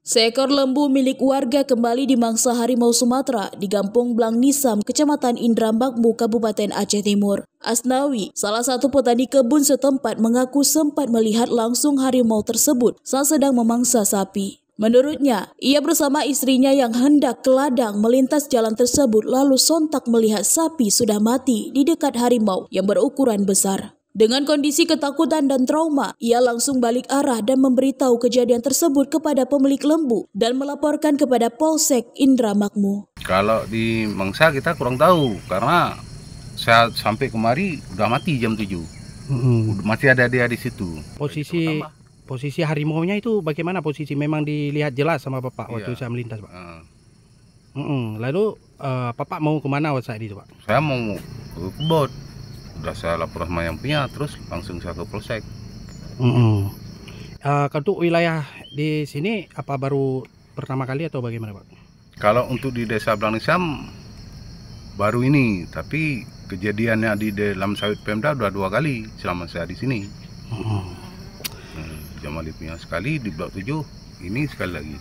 Seekor lembu milik warga kembali dimangsa harimau Sumatera di Kampung Blang Nisam, Kecamatan Indramayu, Kabupaten Aceh Timur. Asnawi, salah satu petani kebun setempat, mengaku sempat melihat langsung harimau tersebut saat sedang memangsa sapi. Menurutnya, ia bersama istrinya yang hendak ke ladang melintas jalan tersebut lalu sontak melihat sapi sudah mati di dekat harimau yang berukuran besar. Dengan kondisi ketakutan dan trauma, ia langsung balik arah dan memberitahu kejadian tersebut kepada pemilik lembu dan melaporkan kepada Polsek Indramayu. Kalau di mangsa kita kurang tahu karena saya sampai kemari udah mati jam 7. Masih ada dia di situ. Posisi harimaunya itu bagaimana posisi? Memang dilihat jelas sama Bapak waktu saya melintas, Pak. Lalu Bapak mau kemana saat itu, Pak? Saya mau ke kebun. Udah saya lapor sama yang punya, terus langsung saya ke Polsek. Untuk wilayah di sini apa baru pertama kali atau bagaimana, Pak? Kalau untuk di Desa Blang Nisam baru ini, tapi kejadiannya di dalam sawit Pemda udah 2 kali selama saya di sini. Jamali punya sekali di Blok 7, ini sekali lagi.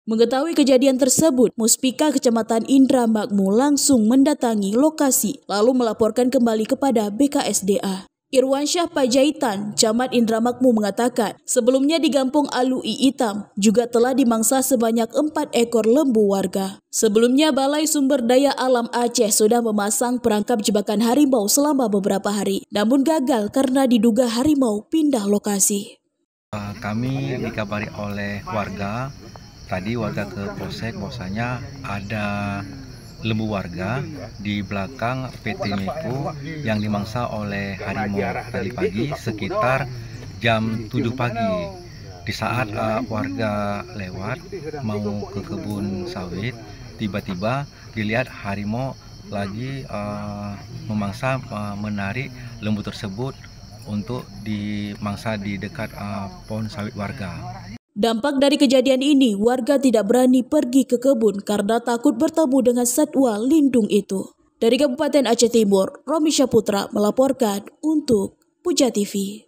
Mengetahui kejadian tersebut, Muspika Kecamatan Indramayu langsung mendatangi lokasi lalu melaporkan kembali kepada BKSDA. Irwansyah Pajaitan, Camat Indramayu mengatakan, sebelumnya di Kampung Alui Hitam juga telah dimangsa sebanyak 4 ekor lembu warga. Sebelumnya Balai Sumber Daya Alam Aceh sudah memasang perangkap jebakan harimau selama beberapa hari, namun gagal karena diduga harimau pindah lokasi. Kami dikabari oleh warga. Tadi warga ke Polsek bahwasanya ada lembu warga di belakang PT Mepo yang dimangsa oleh harimau tadi pagi sekitar jam 7 pagi. Di saat warga lewat mau ke kebun sawit, tiba-tiba dilihat harimau lagi memangsa menarik lembu tersebut untuk dimangsa di dekat pohon sawit warga. Dampak dari kejadian ini, warga tidak berani pergi ke kebun karena takut bertemu dengan satwa lindung itu. Dari Kabupaten Aceh Timur, Romi Syaputra melaporkan untuk Puja TV.